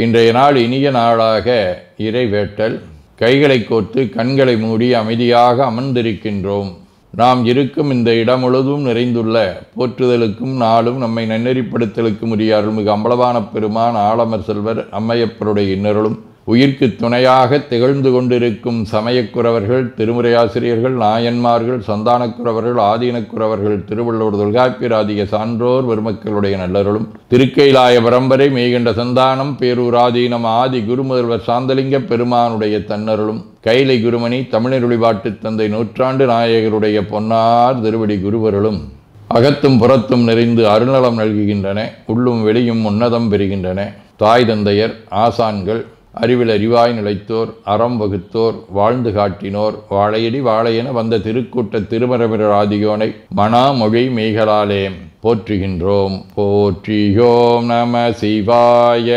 இன்றைய நாள் இனிய நாளாக இறைவேட்டல். கைகளை கோர்த்து கண்களை மூடி அமைதியாக அமர்ந்திருக்கின்றோம். நாம் இருக்கும் இந்த இடம் முழுதும் நிறைந்துள்ள போற்றுதலுக்கும் நாளும் நம்மை நன்னெறிப்படுத்தலுக்கும் உரிய அருள்மிகு அம்பலவான பெருமான் ஆலமர் செல்வர் அம்மையப்பருடைய இன்னருளும் உயிர்க்கு துணையாக திகழ்ந்து கொண்டிருக்கும் சமயக்குறவர்கள், திருமுறையாசிரியர்கள், நாயன்மார்கள், சந்தானக்குறவர்கள், ஆதீனக்குறவர்கள், திருவள்ளுவர் தொல்காப்பியராதிய சான்றோர் பெருமக்களுடைய நல்லருளும் திருக்கைலாய பரம்பரை மெய்கண்ட சந்தானம் பேரூராதீனம் ஆதி குருமுதல்வர் சாந்தலிங்க பெருமானுடைய தன்னருளும் கைலை குருமணி தமிழருளிபாட்டு தந்தை நூற்றாண்டு நாயகருடைய பொன்னார் திருவடி குருவருளும் அகத்தும் புறத்தும் நிறைந்து அருநலம் நல்குகின்றன. உள்ளும் வெளியும் உன்னதம் பெறுகின்றன. தாய் தந்தையர், ஆசான்கள், அறிவில் அறிவாய் நிலைத்தோர், அறம் வகுத்தோர், வாழ்ந்து காட்டினோர், வாழையடி வாழையென வந்த திருக்கூட்ட திருமரபிரர் ஆதியோனை மனாமொழி மெய்களாலே போற்றுகின்றோம். போற்றியோம் நம சிவாய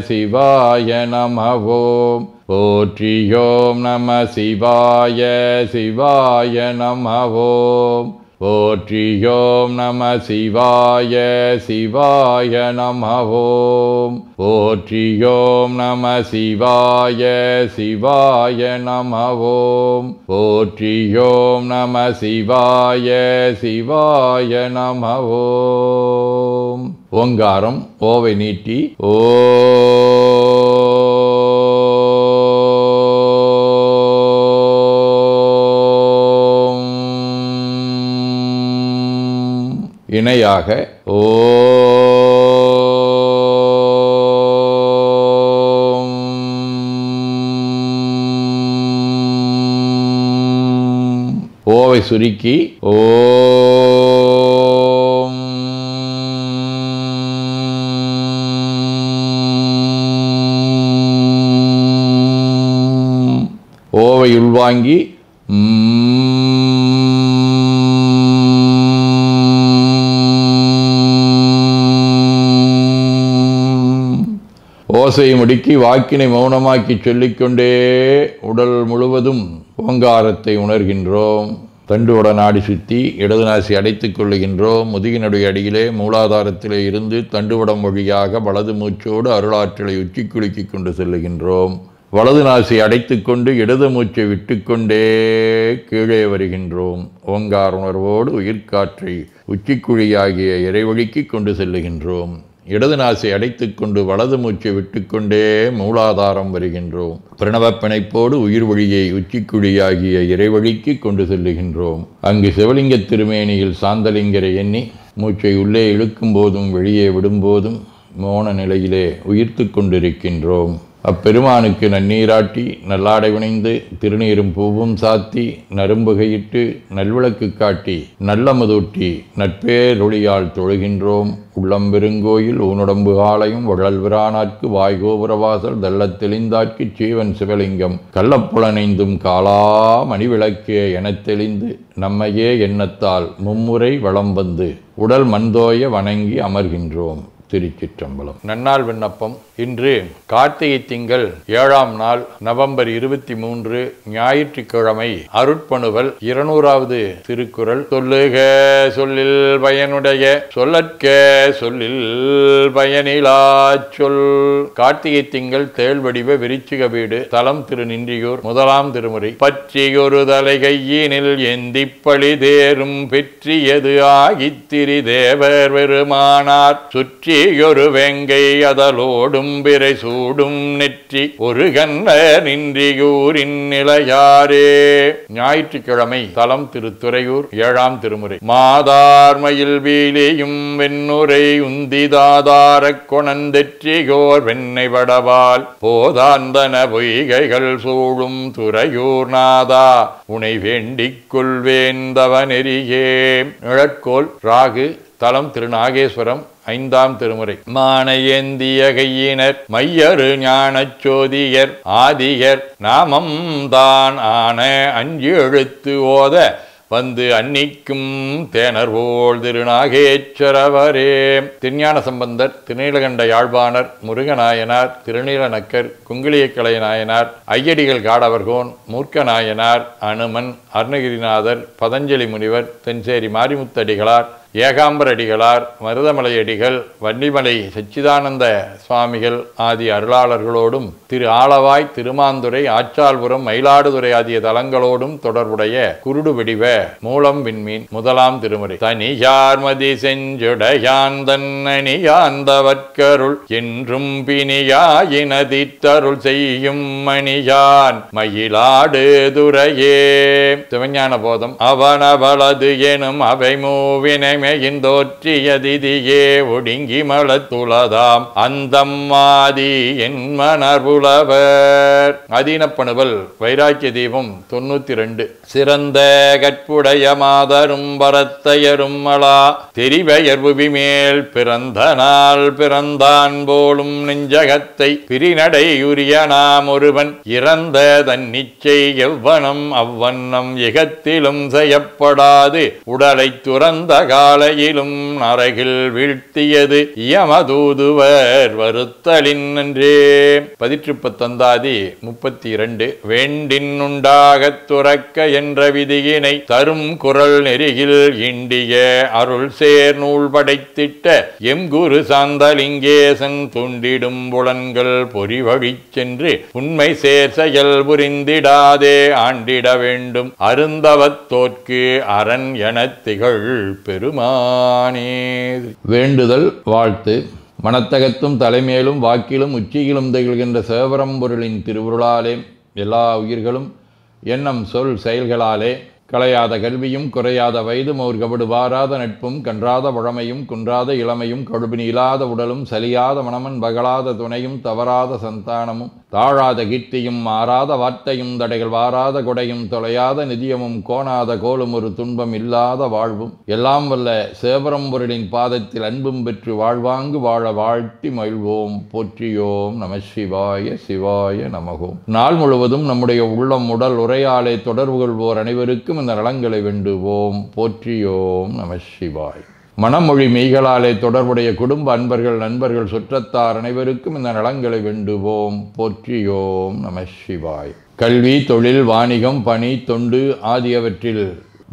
சிவாய நமவோம். போற்றியோம் நம சிவாய சிவாய நமவோம். போற்றியோம் நம சிவாய சிவாய நமவோம். போற்றியோம் நம சிவாய சிவாய நமவோம். போற்றியோம் நம சிவாய சிவாய நமவோம். ஓங்காரம் ஓவை நீட்டி ஓ இணையாக ஓம். ஓவை சுருக்கி ஓம். ஓவை உள்வாங்கி ஓசையை முடுக்கி வாக்கினை மௌனமாக்கி சொல்லிக்கொண்டே உடல் முழுவதும் ஓங்காரத்தை உணர்கின்றோம். தண்டுவட நாடி சுற்றி இடது நாசி அடைத்துக் கொள்ளுகின்றோம். முதுகினுடைய அடியிலே மூலாதாரத்திலே இருந்து தண்டுவடம் வழியாக வலது மூச்சோடு அருளாற்றலை உச்சி குலுக்கி கொண்டு செல்லுகின்றோம். வலது நாசி அடைத்து கொண்டு இடது மூச்சை விட்டுக்கொண்டே கீழே வருகின்றோம். ஓங்கார உணர்வோடு உயிர்காற்றை உச்சிக்குழியாகிய இறைவழிக்கு கொண்டு செல்லுகின்றோம். இடது நாசை அடைத்து கொண்டு வலது மூச்சை விட்டுக்கொண்டே மூலாதாரம் வருகின்றோம். பிரணவ பிணைப்போடு உயிர் வழியை உச்சிக்குழியாகிய இறைவழிக்கு கொண்டு செல்லுகின்றோம். அங்கு சிவலிங்க திருமேனியில் சாந்தலிங்கரை எண்ணி மூச்சை உள்ளே இழுக்கும் போதும் வெளியே விடும்போதும் மோன நிலையிலே உயிர்த்து கொண்டிருக்கின்றோம். அப்பெருமானுக்கு நன்னீராட்டி நல்லாடை வினைந்து திருநீரும் பூவும் சாத்தி நரும்புகையிட்டு நல்விளக்கு காட்டி நல்லமுதூட்டி நட்பேரொளியால் தொழுகின்றோம். உள்ளம் பெருங்கோயில் ஊனுடம்பு ஆலயம் வள்ளல் விரானாற்கு வாய்கோபுரவாசல் தெள்ளத் தெளிந்தாற்கு சீவன் சிவலிங்கம் கள்ளப்புலனைந்தும் காலா மணிவிளக்கே எனத் தெளிந்து நம்மையே எண்ணத்தால் மும்முறை வளம் வந்து உடல் மண்தோய வணங்கி அமர்கின்றோம். திருச்சிற்றம்பலம். நன்னாள் விண்ணப்பம். இன்று கார்த்திகை திங்கள் 7ஆம் நாள் நவம்பர் 23 ஞாயிற்றுக்கிழமை. அருட்பணுவல் 200வது திருக்குறள். சொல்லுக சொல்லில் பயனுடைய சொல்லற்க சொல்லில் பயனிலா சொல். கார்த்திகை திங்கள் தேள்வடிவ விருச்சிக வீடு. தலம் திருநின்றியூர். 1ஆம் திருமுறை. பற்றியொரு தலை கையினில் ஏந்திப்பழி தேரும் பெற்றியது ஆகித்திரி தேவர் பெருமானார் சுற்றி ஒரு வெங்கை அதலோடும் பிறை சூடும் நெற்றி ஒரு கண்ண நின்றியூரின் நிலையாரே. ஞாயிற்றுக்கிழமை. தலம் திருத்துறையூர். 7ஆம் திருமுறை. மாதார்மயில் வீலியும் வெண்ணுரை உந்திதாதாரக் கொணந்தெற்றியோர் வெண்ணை வடவால் போதாந்தன பொய்கைகள் சூழும் துறையூர் நாதா உனை வேண்டிக் கொள்வேந்தவ நெறியே. நிழற்கோள். ராகு. தலம் திருநாகேஸ்வரம். 5ஆம் திருமுறை. மானையேந்திய கையினர் மையரு ஞானச் சோதியர் ஆதியர் நாமம் தான் ஆன 5 எழுத்து ஓத வந்து அன்னிக்கும் தேனர்வோள் திருநாகேஸ்வரவரே. திருஞான சம்பந்தர், திருநீலகண்ட யாழ்ப்பாணர், முருகநாயனார், திருநீலநக்கர், குங்கிலியக்கலை நாயனார், ஐயடிகள் காடவர்கோன், மூர்க்க நாயனார், அனுமன், அருணகிரிநாதர், பதஞ்சலி முனிவர், தென்சேரி மாரிமுத்தடிகளார், ஏகாம்பரடிகளார், மருதமலையடிகள், வன்னிமலை சச்சிதானந்த சுவாமிகள் ஆதி அருளாளர்களோடும் திரு ஆலவாய், திருமாந்துறை, ஆச்சால்புரம், மயிலாடுதுறை ஆகிய தலங்களோடும் தொடர்புடைய குருடு வடிவ மூலம் விண்மீன் முதலாம் திருமுறை. தனியார்மதி செஞ்சுடையான் தன்னணியாந்தவர்க்கருள் என்றும் பிணியாயினதித்தருள் செய்யும் மணியான் மயிலாடு துறையே. சிவஞான போதம். அவனவளது எனும் அவை மூவினைமையின் தோற்றியதிதியே ஒடுங்கி மலத்துளதாம் அந்தம்மாதி என் மணர்புலவர். அதீனப்பணுவல் வைராக்கிய தீபம் 92. சிறந்த கற்புடைய மாதரும் பரத்தையரும் மலா தெரிவயர் புவிமேல் பிறந்த நாள் பிறந்தான் போலும் நெஞ்சகத்தை பிரிநடை உரிய நாம் ஒருவன் இறந்த தன்னிச்சை எவ்வனம் அவ்வண்ணம் இகத்திலும் செய்யப்படாது உடலை துறந்த காலையிலும் நரகில் வீழ்த்தியது இயமதூதுவர் வருத்தலின் நன்றே. 18 32. வேண்டின் உண்டாகத் துறக்க என்ற விதியினை தரும் குரல் நெறியில் இண்டிய அருள் சேர் நூல் படைத்திட்ட எம் குரு சாந்தலிங்கேசன் துண்டிடும் புலன்கள் பொறிவழி சென்று உண்மை சேர் செயல் புரிந்திடாதே ஆண்டிட வேண்டும் அருந்தவத் தோற்கு அரண் எனத் திகழ் பெருமானே. வேண்டுதல் வாழ்த்து. மனத்தகத்தும் தலைமேலும் வாக்கிலும் உச்சியிலும் திகழ்கின்ற சிவபரம்பொருளின் திருவுருளாலே எல்லா உயிர்களும் எண்ணம் சொல் செயல்களாலே களையாத கல்வியும் குறையாத வயதும் ஒரு கபடு வாராத நட்பும் கன்றாத வழமையும் குன்றாத இளமையும் கடுபினி இல்லாத உடலும் சலியாத மனமன் பகலாத துணையும் தவறாத சந்தானமும் தாழாத கீர்த்தியும் மாறாத வார்த்தையும் தடைகள் வாராத கொடையும் தொலையாத நிதியமும் கோணாத கோலும் ஒரு துன்பம் இல்லாத வாழ்வும் எல்லாம் வல்ல சிவபரம்பொருளின் பாதத்தில் அன்பும் பெற்று வாழ்வாங்கு வாழ வாழ்த்தி மகிழ்வோம். போற்றியோம் நம சிவாய சிவாய நமகோம். நாள் முழுவதும் நம்முடைய உள்ளம் உடல் உரையாலே தொடர்பு கொள்வோர் அனைவருக்கும் இந்த நலங்களை வேண்டுவோம். போற்றியோம் நம சிவாய். மனமொழி மெய்களாலே தொடர்புடைய குடும்ப அன்பர்கள் நண்பர்கள் சுற்றத்தார் அனைவருக்கும் இந்த நலங்களை வேண்டுவோம். போற்றியோம் நம சிவாய். கல்வி, தொழில், வாணிகம், பணி, தொண்டு ஆகியவற்றில்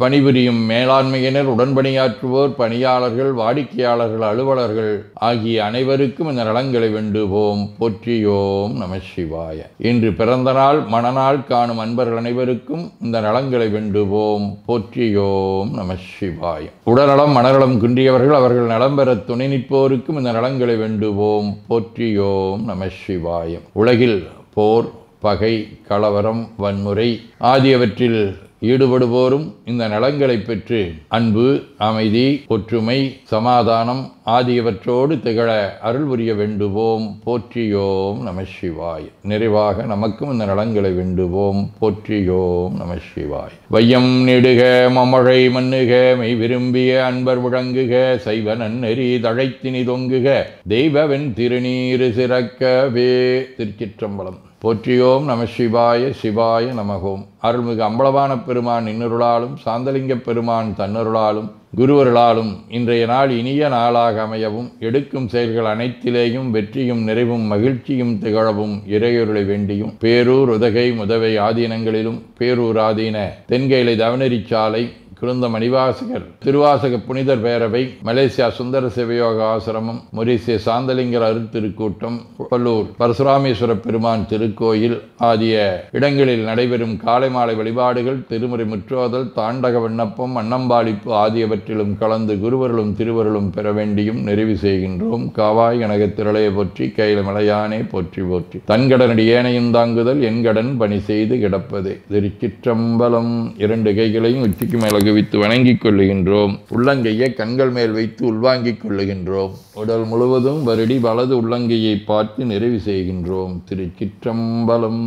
பணிபுரியும் மேலாண்மையினர், உடன்பணியாற்றுவோர், பணியாளர்கள், வாடிக்கையாளர்கள், அலுவலர்கள் ஆகிய அனைவருக்கும் இந்த நலங்களை வேண்டுவோம். போற்றியோம் நம சிவாய. இன்று பிறந்த நாள் மணநாள் காணும் அன்பர்கள் அனைவருக்கும் இந்த நலங்களை வேண்டுவோம். போற்றியோம் நம சிவாய. உடல்நலம் மனநலம் குன்றியவர்கள் அவர்கள் நலம் பெற துணை நிற்போருக்கும் இந்த நலங்களை வேண்டுவோம். போற்றியோம் நம சிவாய. உலகில் போர், பகை, கலவரம், வன்முறை ஆகியவற்றில் ஈடுபடுவோரும் இந்த நலங்களை பெற்று அன்பு, அமைதி, ஒற்றுமை, சமாதானம் ஆகியவற்றோடு திகழ அருள் புரிய வேண்டுவோம். போற்றியோம் நம சிவாய். நிறைவாக நமக்கும் இந்த நலங்களை வேண்டுவோம். போற்றியோம் நம சிவாய். வையம் நெடுக மமழை மண்ணுக மெய் விரும்பிய அன்பர் விளங்குக சைவ நன்னெறி தழைத்தினி தொங்குக தெய்வவென் திருநீரு சிறக்கவே. திருச்சிற்றம்பலம். போற்றியோம் நம சிவாய சிவாய நமகோம். அருள்மிகு அம்பலவான பெருமான் இன்னருளாலும் சாந்தலிங்க பெருமான் தன்னருளாலும் குருவருளாலும் இன்றைய நாள் இனிய நாளாக அமையவும் எடுக்கும் செயல்கள் அனைத்திலேயும் வெற்றியும் நிறைவும் மகிழ்ச்சியும் திகழவும் இறையொருளை வேண்டியும் பேரூர் உதகை முதவை ஆதீனங்களிலும் பேரூர் ஆதீன தென்கேலை தவனரிச்சாலை குருந்த மணிவாசகர் திருவாசக புனிதர் பேரவை, மலேசியா சுந்தர சிவயோக ஆசிரமம், மொரீசிய சாந்தலிங்கர் அருட்திருக்கூட்டம், பல்லூர் பரசுராமேஸ்வர பெருமான் திருக்கோயில் ஆகிய இடங்களில் நடைபெறும் காலை மாலை வழிபாடுகள், திருமுறை முற்றோதல், தாண்டக விண்ணப்பம், அன்னம்பாளிப்பு ஆகியவற்றிலும் கலந்து குருவர்களும் திருவருளும் பெற வேண்டியும் நிறைவு செய்கின்றோம். காவாய் கனகத் திரளைய போற்றி கையில மலையானே போற்றி போற்றி. தன்கடனடி ஏனையும் தாங்குதல் என் கடன் பணி செய்து கிடப்பதே. திருச்சிற்றம்பலம். 2 கைகளையும் உச்சிக்கு மேல வித்து வணங்கிக் கொள்ளுகின்றோம். உள்ளங்கையை கண்கள் மேல் வைத்து உள்வாங்கிக் கொள்ளுகின்றோம். உடல் முழுவதும் வருடி வலது உள்ளங்கையை பார்த்து நிறைவு செய்கின்றோம். திருச்சிற்றம்பலம்.